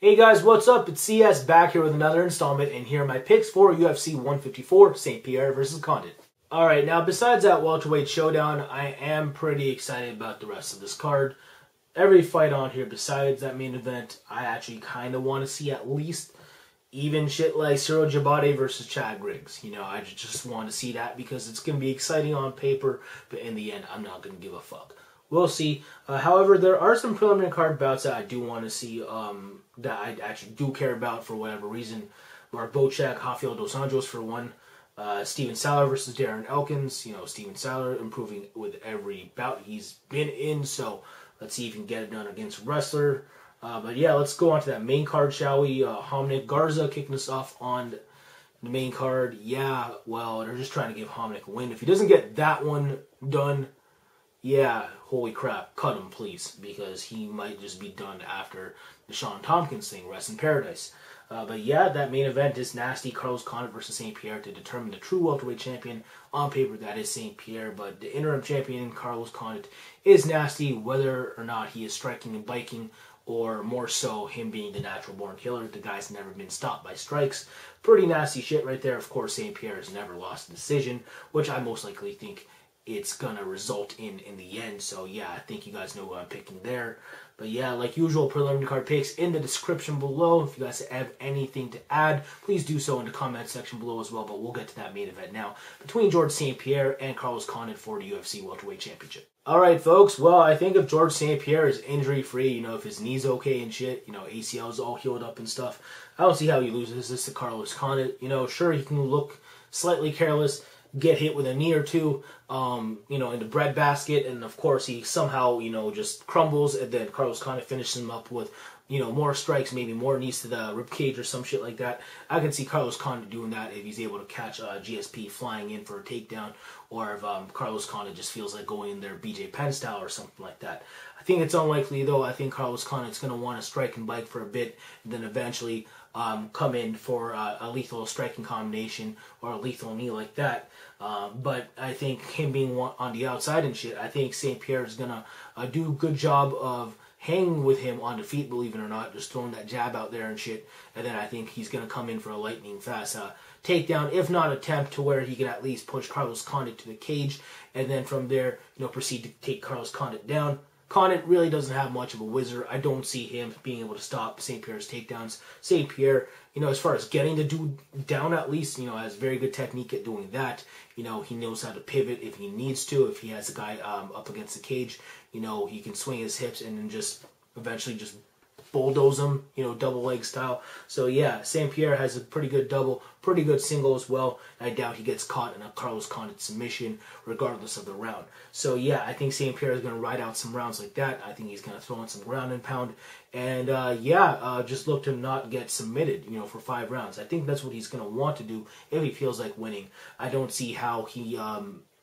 Hey guys, what's up? It's CS back here with another installment, and here are my picks for UFC 154, St-Pierre versus Condit. Alright, now besides that welterweight showdown, I am pretty excited about the rest of this card. Every fight on here besides that main event, I actually kind of want to see at least even shit like Cyril Jabate versus Chad Griggs. You know, I just want to see that because it's going to be exciting on paper, but in the end, I'm not going to give a fuck. We'll see. However, there are some preliminary card bouts that I do want to see that I actually do care about for whatever reason. Mark Bocek, Rafael Dos Anjos for one. Steven Siler versus Darren Elkins. You know, Steven Siler improving with every bout he's been in, so let's see if he can get it done against a wrestler. But yeah, let's go on to that main card, shall we? Hominick Garza kicking us off on the main card. Yeah, well, they're just trying to give Hominick a win. If he doesn't get that one done, yeah, holy crap, cut him, please, because he might just be done after the Sean Tompkins thing, rest in paradise. But yeah, that main event is nasty. Carlos Condit versus St-Pierre to determine the true welterweight champion. On paper, that is St-Pierre, but the interim champion, Carlos Condit, is nasty, whether or not he is striking and biking, or more so, him being the natural-born killer. The guy's never been stopped by strikes. Pretty nasty shit right there. Of course, St-Pierre has never lost a decision, which I most likely think it's going to result in the end. So, yeah, I think you guys know who I'm picking there. But, yeah, like usual, preliminary card picks in the description below. If you guys have anything to add, please do so in the comment section below as well. But we'll get to that main event now between George St-Pierre and Carlos Condit for the UFC Welterweight Championship. All right, folks. Well, I think if George St-Pierre is injury-free, you know, if his knee's okay and shit, you know, ACL's all healed up and stuff, I don't see how he loses this to Carlos Condit. You know, sure, he can look slightly careless, get hit with a knee or two, you know, in the breadbasket, and of course he somehow, you know, just crumbles, and then Carlos Condit finishes him up with, you know, more strikes, maybe more knees to the ribcage or some shit like that. I can see Carlos Condit doing that if he's able to catch GSP flying in for a takedown, or if Carlos Condit just feels like going in there BJ Penn style or something like that. I think it's unlikely, though. I think Carlos Condit's going to want to strike and bike for a bit, and then eventually come in for a lethal striking combination or a lethal knee like that. But I think him being on the outside and shit, I think St-Pierre is going to do a good job of hanging with him on the feet, believe it or not, just throwing that jab out there and shit. And then I think he's going to come in for a lightning fast takedown, if not attempt, to where he can at least push Carlos Condit to the cage, and then from there, you know, proceed to take Carlos Condit down. Condit really doesn't have much of a whizzer. I don't see him being able to stop St-Pierre's takedowns. St-Pierre, you know, as far as getting the dude down at least, you know, has very good technique at doing that. You know, he knows how to pivot if he needs to. If he has a guy up against the cage, you know, he can swing his hips and then just eventually just bulldoze him, you know, double leg style. So yeah, St-Pierre has a pretty good double, pretty good single as well. I doubt he gets caught in a Carlos Condit submission regardless of the round. So yeah, I think St-Pierre is going to ride out some rounds like that. I think he's going to throw in some ground and pound. And just look to not get submitted, you know, for 5 rounds. I think that's what he's going to want to do if he feels like winning. I don't see how he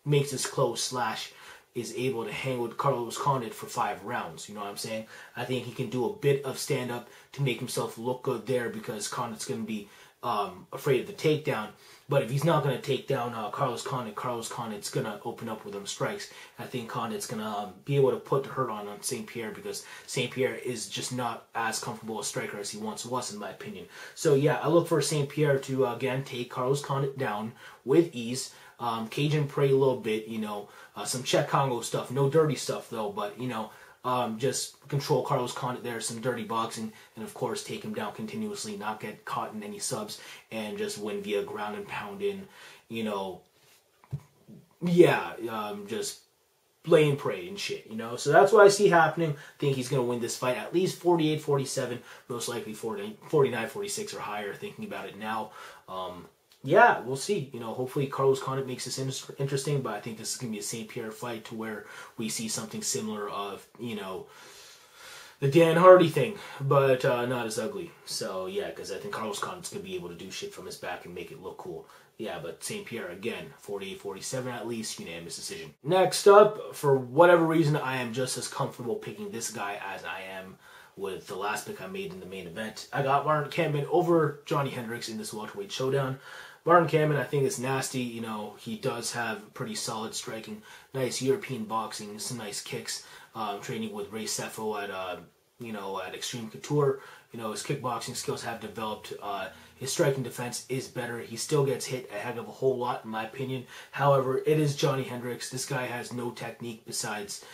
makes this close / is able to hang with Carlos Condit for 5 rounds. You know what I'm saying? I think he can do a bit of stand-up to make himself look good there, because Condit's going to be afraid of the takedown. But if he's not going to take down Carlos Condit's going to open up with them strikes. I think Condit's going to be able to put the hurt on St-Pierre, because St-Pierre is just not as comfortable a striker as he once was, in my opinion. So yeah, I look for St-Pierre to, again, take Carlos Condit down with ease. Cage and pray a little bit, you know, some Czech Congo stuff, no dirty stuff though, but, you know, just control Carlos Condit there, some dirty boxing, and of course take him down continuously, not get caught in any subs, and just win via ground and pound in, you know, yeah, just play and pray and shit, you know. So that's what I see happening. I think he's going to win this fight at least 48-47, most likely 49-46 or higher, thinking about it now. Yeah, we'll see. You know, hopefully Carlos Condit makes this interesting, but I think this is going to be a St-Pierre fight to where we see something similar of, you know, the Dan Hardy thing, but not as ugly. So, yeah, because I think Carlos Condit's going to be able to do shit from his back and make it look cool. Yeah, but St-Pierre, again, 48-47 at least, unanimous decision. Next up, for whatever reason, I am just as comfortable picking this guy as I am with the last pick I made in the main event. I got Martin Kampmann over Johnny Hendricks in this welterweight showdown. Martin Kampmann, I think, is nasty. You know, he does have pretty solid striking, nice European boxing, some nice kicks. Training with Ray Sefo at, at Extreme Couture. You know, his kickboxing skills have developed. His striking defense is better. He still gets hit a heck of a whole lot, in my opinion. However, it is Johnny Hendricks. This guy has no technique besides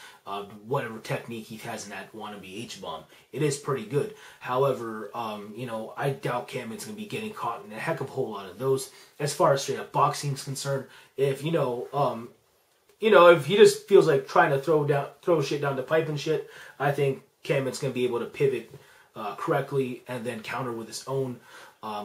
whatever technique he has in that wannabe H-bomb. It is pretty good. However, you know, I doubt Kampmann's going to be getting caught in a heck of a whole lot of those. As far as straight up boxing is concerned, if, you know, if he just feels like trying to throw shit down the pipe and shit, I think Kampmann's going to be able to pivot correctly and then counter with his own,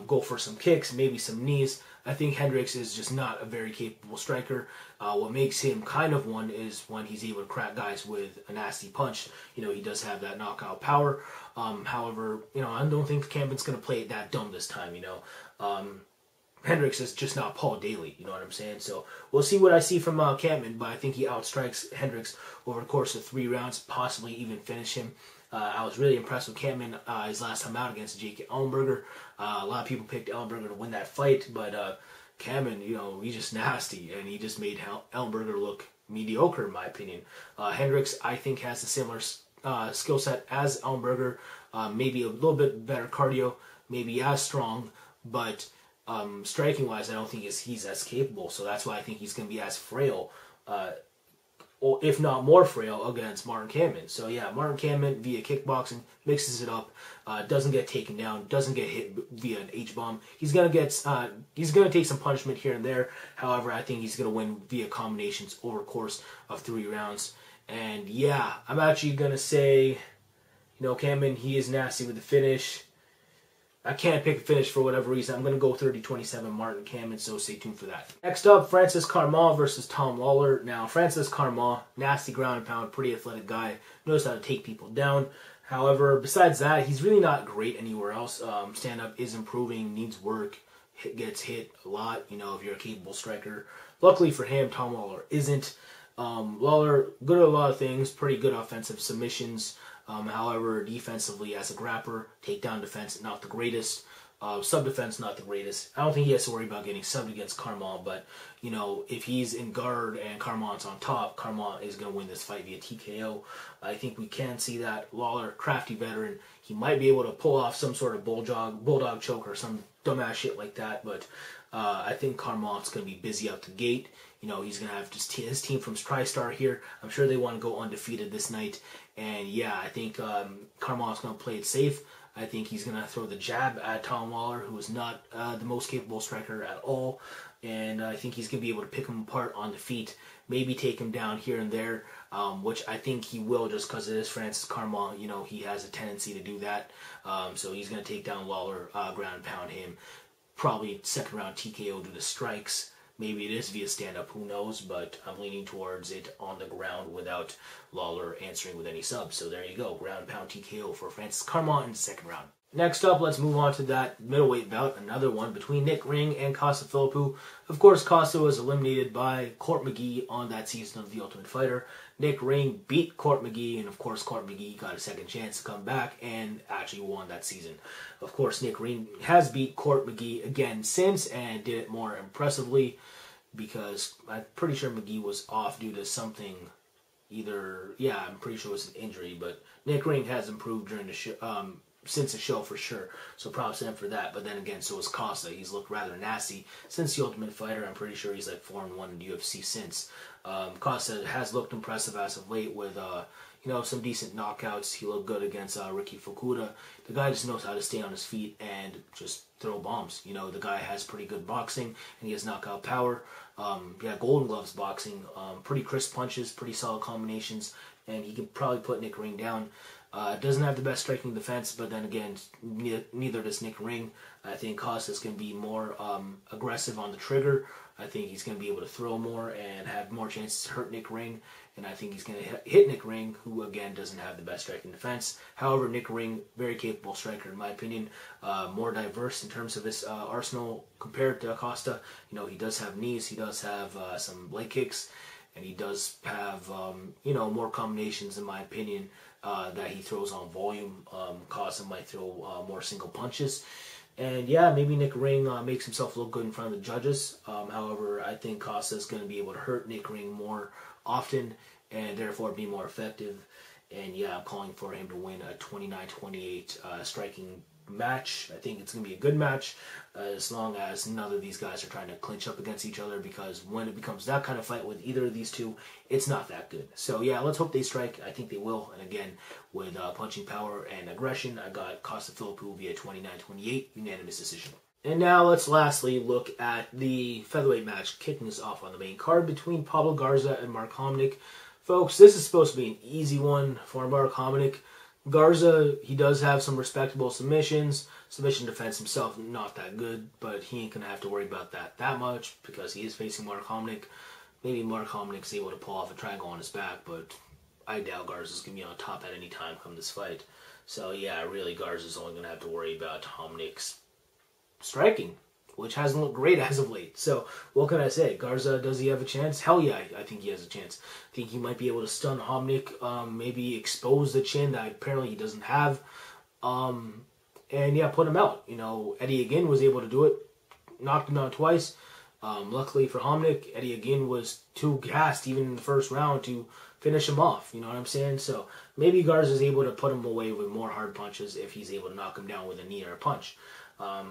go for some kicks, maybe some knees. I think Hendricks is just not a very capable striker. What makes him kind of one is when he's able to crack guys with a nasty punch. You know, he does have that knockout power. However, you know, I don't think Kampmann's going to play it that dumb this time, you know. Hendricks is just not Paul Daly, you know what I'm saying? So we'll see what I see from Kampmann, but I think he outstrikes Hendricks over the course of 3 rounds, possibly even finish him. I was really impressed with Kampmann his last time out against Jake Ellenberger. A lot of people picked Ellenberger to win that fight, but Kampmann, you know, he's just nasty, and he just made Ellenberger look mediocre, in my opinion. Hendricks, I think, has a similar skill set as Ellenberger, maybe a little bit better cardio, maybe as strong, but striking-wise, I don't think he's as capable, so that's why I think he's going to be as frail, or if not more frail, against Martin Kampmann. So yeah, Martin Kampmann via kickboxing mixes it up, doesn't get taken down, doesn't get hit via an H-bomb. He's gonna take some punishment here and there. However, I think he's gonna win via combinations over the course of 3 rounds. And yeah, I'm actually gonna say, you know, Kampmann, he is nasty with the finish. I can't pick a finish for whatever reason. I'm going to go 30-27 Martin Kampmann, so stay tuned for that. Next up, Francis Carmont versus Tom Lawler. Now, Francis Carmont, nasty ground and pound, pretty athletic guy, knows how to take people down. However, besides that, he's really not great anywhere else. Stand-up is improving, needs work, gets hit a lot, you know, if you're a capable striker. Luckily for him, Tom Lawler isn't. Lawler, good at a lot of things, pretty good offensive submissions. However, defensively as a grappler, takedown defense, not the greatest. Sub-defense, not the greatest. I don't think he has to worry about getting subbed against Carmont, but, you know, if he's in guard and Carmont's on top, Carmont is going to win this fight via TKO. I think we can see that. Lawler, crafty veteran, he might be able to pull off some sort of bulldog choke or some dumbass shit like that, but I think Carmont's going to be busy out the gate. You know, he's going to have just his team from TriStar here. I'm sure they want to go undefeated this night. And yeah, I think Carmont's going to play it safe. I think he's going to throw the jab at Tom Lawler, who is not the most capable striker at all. And I think he's going to be able to pick him apart on the feet, maybe take him down here and there, which I think he will just because it is Francis Carmont. You know, he has a tendency to do that. So he's going to take down Lawler, ground and pound him. Probably second round TKO due to strikes. Maybe it is via stand-up, who knows, but I'm leaning towards it on the ground without Lawler answering with any subs. So there you go, ground pound TKO for Francis Carmont in the second round. Next up, let's move on to that middleweight bout, another one between Nick Ring and Costa Philippou. Of course, Costa was eliminated by Court McGee on that season of The Ultimate Fighter. Nick Ring beat Court McGee, and of course, Court McGee got a second chance to come back and actually won that season. Of course, Nick Ring has beat Court McGee again since and did it more impressively because I'm pretty sure McGee was off due to something. I'm pretty sure it was an injury, but Nick Ring has improved during the show. Since the show for sure, so props to him for that. But then again, so is Costa. He's looked rather nasty since The Ultimate Fighter. I'm pretty sure he's like 4-1 in the UFC since. Costa has looked impressive as of late with some decent knockouts. He looked good against Ricky Fukuda. The guy just knows how to stay on his feet and just throw bombs. You know, the guy has pretty good boxing and he has knockout power. Golden Gloves boxing, pretty crisp punches, pretty solid combinations, and he can probably put Nick Ring down. Doesn't have the best striking defense, but then again, neither does Nick Ring. I think Costa's going to be more aggressive on the trigger. I think he's going to be able to throw more and have more chances to hurt Nick Ring. And I think he's going to hit Nick Ring, who again doesn't have the best striking defense. However, Nick Ring, very capable striker in my opinion. More diverse in terms of his arsenal compared to Costa. You know, he does have knees, he does have some leg kicks, and he does have more combinations in my opinion. That he throws on volume. Costa might throw more single punches. And yeah, maybe Nick Ring makes himself look good in front of the judges. However, I think Costa is going to be able to hurt Nick Ring more often and therefore be more effective. And yeah, I'm calling for him to win a 29-28 striking match. I think it's going to be a good match as long as none of these guys are trying to clinch up against each other, because when it becomes that kind of fight with either of these two, it's not that good. So yeah, let's hope they strike. I think they will. And again, with punching power and aggression, I got Costa Philippou via 29-28 unanimous decision. And now let's lastly look at the featherweight match kicking us off on the main card between Pablo Garza and Mark Hominick. Folks, this is supposed to be an easy one for Mark Hominick. Garza, he does have some respectable submissions. Submission defense himself, not that good, but he ain't going to have to worry about that much because he is facing Mark Hominick. Maybe Mark Hominick's able to pull off a triangle on his back, but I doubt Garza's going to be on top at any time come this fight. So yeah, really Garza's only going to have to worry about Hominick's striking, which hasn't looked great as of late. So what can I say? Garza, does he have a chance? Hell yeah, I think he has a chance. I think he might be able to stun Hominick, maybe expose the chin that apparently he doesn't have, and yeah, put him out. You know, Eddie again was able to do it, knocked him out twice. Luckily for Hominick, Eddie again was too gassed even in the first round to finish him off. You know what I'm saying? So maybe Garza's able to put him away with more hard punches if he's able to knock him down with a knee or a punch.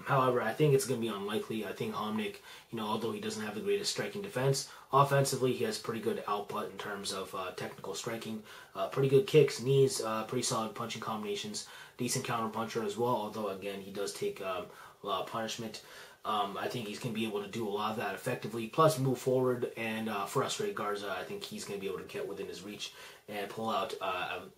However, I think it's going to be unlikely. I think Hominick, you know, although he doesn't have the greatest striking defense, offensively he has pretty good output in terms of technical striking, pretty good kicks, knees, pretty solid punching combinations, decent counter puncher as well, although again he does take a lot of punishment. I think he's going to be able to do a lot of that effectively, plus move forward and frustrate Garza. I think he's going to be able to get within his reach and pull out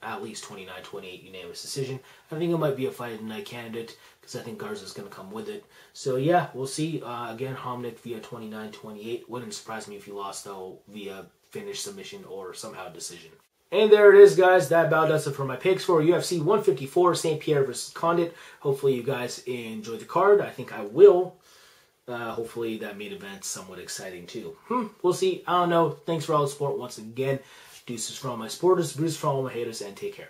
at least 29-28 unanimous decision. I think it might be a fight of the night candidate because I think Garza's going to come with it. So yeah, we'll see. Again, Hominick via 29-28. Wouldn't surprise me if he lost, though, via finish, submission, or somehow decision. And there it is, guys. That about does it for my picks for UFC 154, St-Pierre versus Condit. Hopefully you guys enjoyed the card. I think I will. Hopefully that made events somewhat exciting too. We'll see. I don't know. Thanks for all the support once again. Deuces for all my supporters, bruises for all my haters, and take care.